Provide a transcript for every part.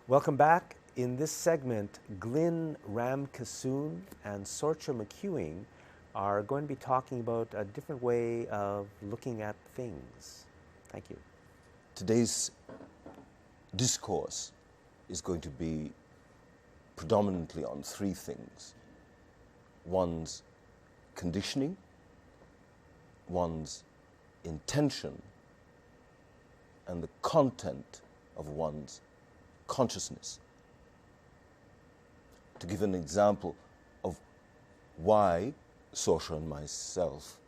Welcome back. In this segment, Glyn Ramkeesoon and Sorcha McEwan are going to be talking about a different way of looking at things. Thank you. Today's discourse is going to be predominantly on three things. One's conditioning, one's intention, and the content of one's consciousness. To give an example of why Sorcha and myself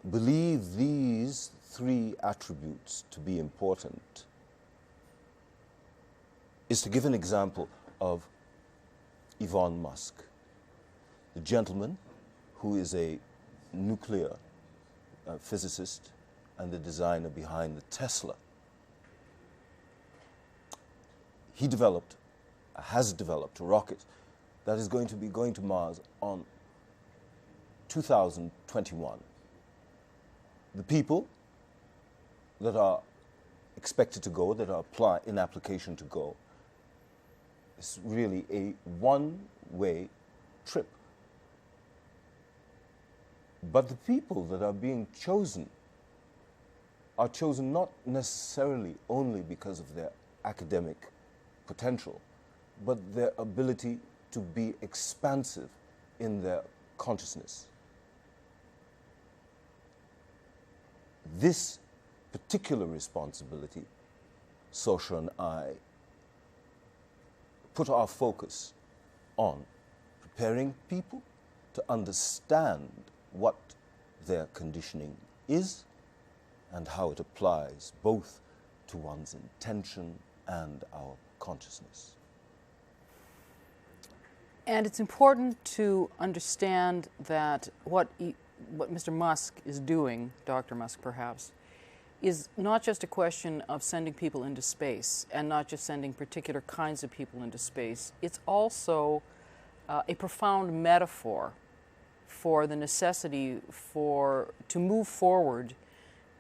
believe these three attributes to be important is to give an example of Elon Musk, the gentleman who is a nuclear physicist and the designer behind the Tesla. He has developed a rocket that is going to be going to Mars on 2021. The people that are expected to go, that are in application to go, is really a one-way trip. But the people that are being chosen are chosen not necessarily only because of their academic potential, but their ability to be expansive in their consciousness. This particular responsibility, Sorcha and I put our focus on preparing people to understand what their conditioning is and how it applies both to one's intention and our consciousness. And it's important to understand that what Mr. Musk is doing, Dr. Musk perhaps, is not just a question of sending people into space and not just sending particular kinds of people into space. It's also a profound metaphor for the necessity to move forward,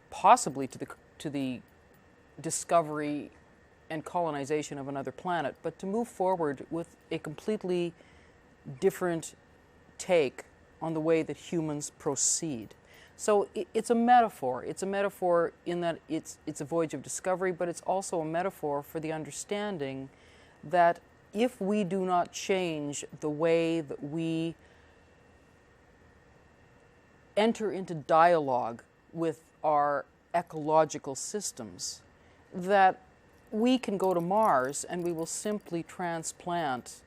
possibly to the discovery and colonization of another planet, but to move forward with a completely different take on the way that humans proceed. So it's a metaphor. It's a metaphor in that it's a voyage of discovery, but it's also a metaphor for the understanding that if we do not change the way that we enter into dialogue with our ecological systems, that we can go to Mars and we will simply transplant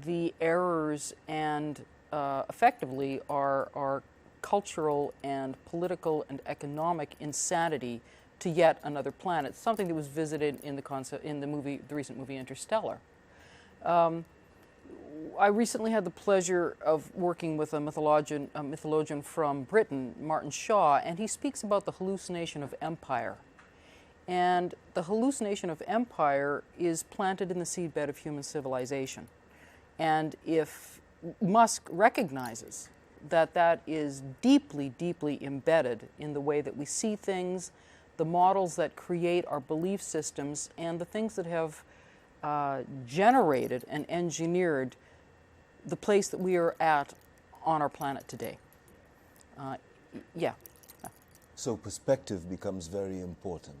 the errors and effectively our cultural and political and economic insanity to yet another planet, something that was visited in the recent movie Interstellar. I recently had the pleasure of working with a mythologian from Britain, Martin Shaw, and he speaks about the hallucination of empire. And the hallucination of empire is planted in the seedbed of human civilization. And if Musk recognizes that that is deeply, deeply embedded in the way that we see things, the models that create our belief systems, and the things that have generated and engineered the place that we are at on our planet today. Yeah. So perspective becomes very important.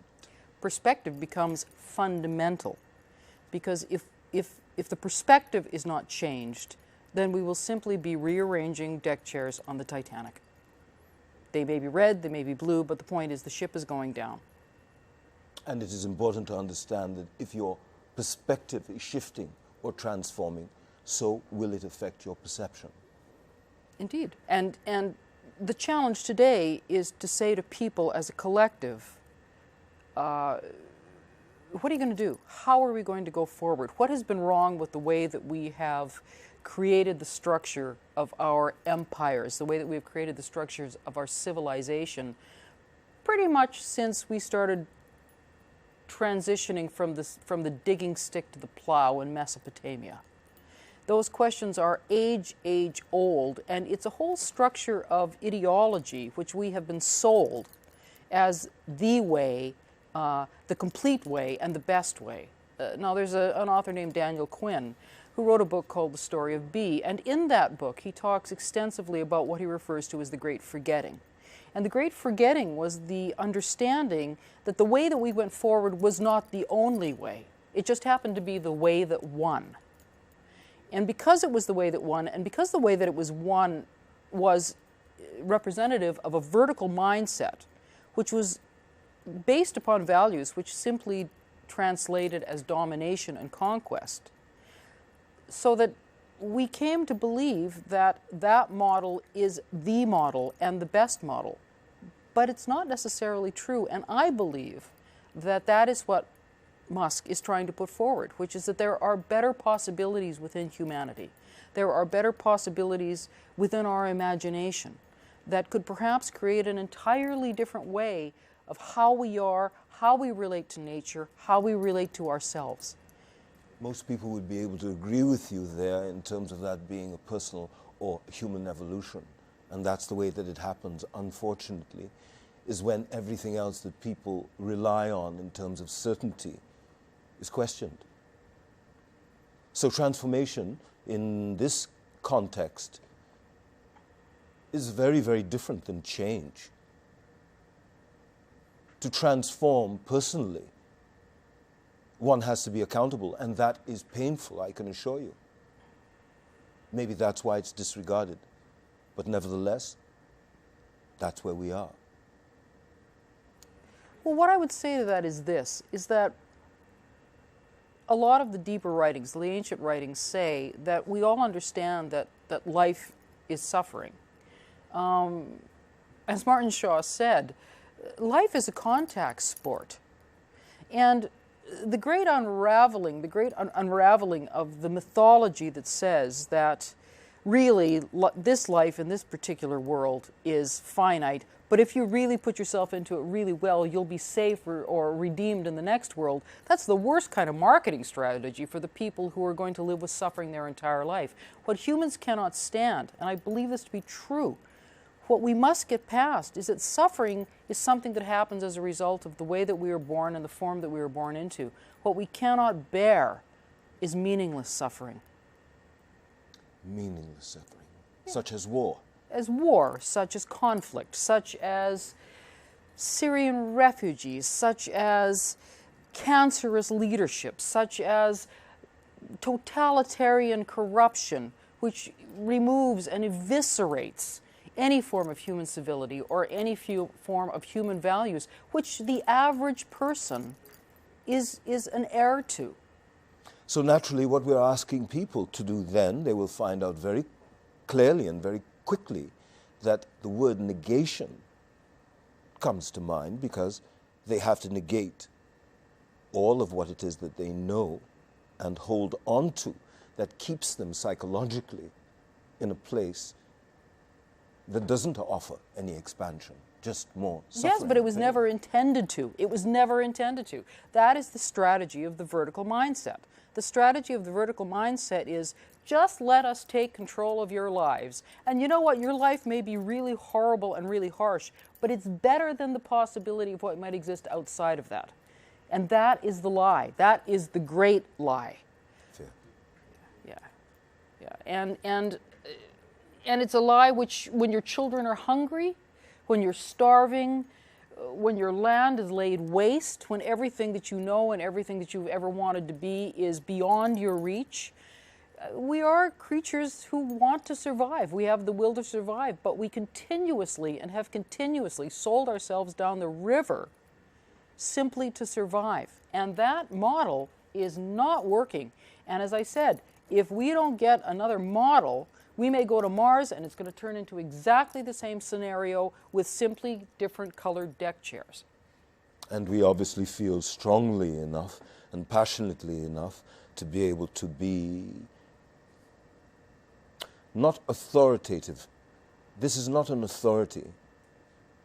Perspective becomes fundamental, because if the perspective is not changed, then we will simply be rearranging deck chairs on the Titanic. They may be red, they may be blue, but the point is the ship is going down. And it is important to understand that if your perspective is shifting or transforming, so will it affect your perception. Indeed. And the challenge today is to say to people as a collective, what are you going to do? How are we going to go forward? What has been wrong with the way that we have created the structure of our empires, the way that we have created the structures of our civilization, pretty much since we started transitioning from the digging stick to the plow in Mesopotamia? Those questions are age old, and it's a whole structure of ideology which we have been sold as the way, the complete way, and the best way. Now, there's an author named Daniel Quinn who wrote a book called The Story of B, and in that book he talks extensively about what he refers to as the Great Forgetting. And the Great Forgetting was the understanding that the way that we went forward was not the only way. It just happened to be the way that won. And because it was the way that won, and because the way that it was won was representative of a vertical mindset, which was based upon values which simply translated as domination and conquest, so that we came to believe that that model is the model and the best model. But it's not necessarily true, and I believe that that is what Musk is trying to put forward, which is that there are better possibilities within humanity. There are better possibilities within our imagination that could perhaps create an entirely different way of how we are, how we relate to nature, how we relate to ourselves. Most people would be able to agree with you there in terms of that being a personal or human evolution. And that's the way that it happens, unfortunately, is when everything else that people rely on in terms of certainty is questioned. So transformation in this context is very, very different than change. To transform personally, one has to be accountable, and that is painful, I can assure you. Maybe that's why it's disregarded, but nevertheless, that's where we are. Well, what I would say to that is this, is that a lot of the deeper writings, the ancient writings, say that we all understand that life is suffering. As Martin Shaw said, life is a contact sport. And the great unraveling of the mythology that says that really this life in this particular world is finite, but if you really put yourself into it really well, you'll be safe or redeemed in the next world. That's the worst kind of marketing strategy for the people who are going to live with suffering their entire life. What humans cannot stand, and I believe this to be true, what we must get past is that suffering is something that happens as a result of the way that we were born and the form that we were born into. What we cannot bear is meaningless suffering. Meaningless suffering, such as war. As war, such as conflict, such as Syrian refugees, such as cancerous leadership, such as totalitarian corruption, which removes and eviscerates any form of human civility or any form of human values, which the average person is an heir to. So naturally, what we're asking people to do then, they will find out very clearly and very quickly that the word negation comes to mind, because they have to negate all of what it is that they know and hold on to that keeps them psychologically in a place that doesn't offer any expansion, just more suffering. Yes, but it was never intended to. It was never intended to. That is the strategy of the vertical mindset. The strategy of the vertical mindset is just let us take control of your lives. And you know what? Your life may be really horrible and really harsh, but it's better than the possibility of what might exist outside of that. And that is the lie. That is the great lie. Yeah. Yeah. And it's a lie which, when your children are hungry, when you're starving, when your land is laid waste, when everything that you know and everything that you've ever wanted to be is beyond your reach. We are creatures who want to survive. We have the will to survive, but we continuously and have continuously sold ourselves down the river simply to survive. And that model is not working. And as I said, if we don't get another model, we may go to Mars and it's going to turn into exactly the same scenario with simply different colored deck chairs. And we obviously feel strongly enough and passionately enough to be able to be not authoritative. This is not an authority.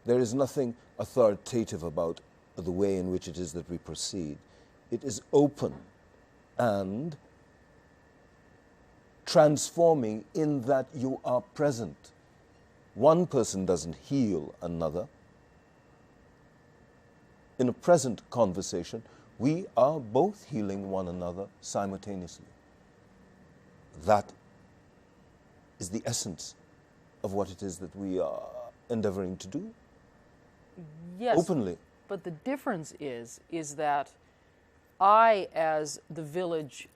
There is nothing authoritative about the way in which it is that we proceed. It is open and transforming in that you are present. One person doesn't heal another. In a present conversation, we are both healing one another simultaneously. That is the essence of what it is that we are endeavoring to do. Yes. Openly. But the difference is that I, as the village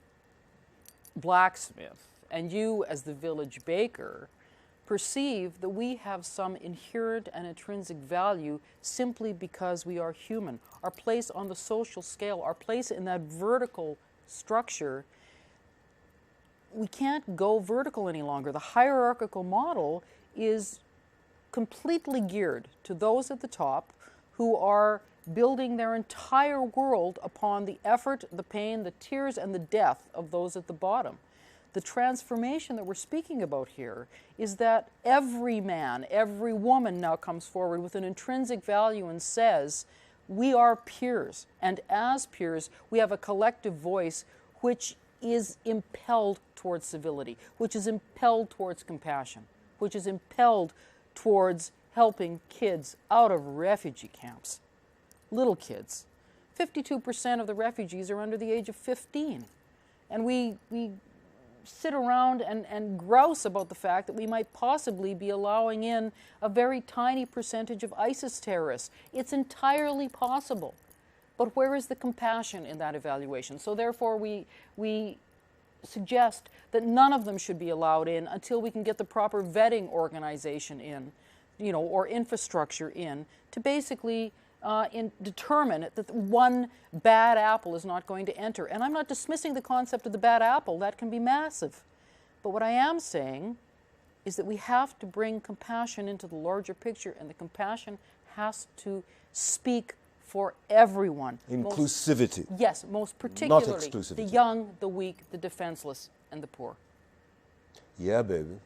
blacksmith, and you, as the village baker, perceive that we have some inherent and intrinsic value simply because we are human. Our place on the social scale, our place in that vertical structure, we can't go vertical any longer. The hierarchical model is completely geared to those at the top who are building their entire world upon the effort, the pain, the tears, and the death of those at the bottom. The transformation that we're speaking about here is that every man, every woman now comes forward with an intrinsic value and says, we are peers, and as peers, we have a collective voice which is impelled towards civility, which is impelled towards compassion, which is impelled towards helping kids out of refugee camps. Little kids. 52% of the refugees are under the age of 15. And we sit around and grouse about the fact that we might possibly be allowing in a very tiny percentage of ISIS terrorists. It's entirely possible. But where is the compassion in that evaluation? So therefore we suggest that none of them should be allowed in until we can get the proper vetting organization in, or infrastructure in, to basically determine that one bad apple is not going to enter. And I'm not dismissing the concept of the bad apple. That can be massive. But what I am saying is that we have to bring compassion into the larger picture, and the compassion has to speak for everyone. Inclusivity. Most particularly not exclusivity. the young, the weak, the defenseless, and the poor. Yeah, baby.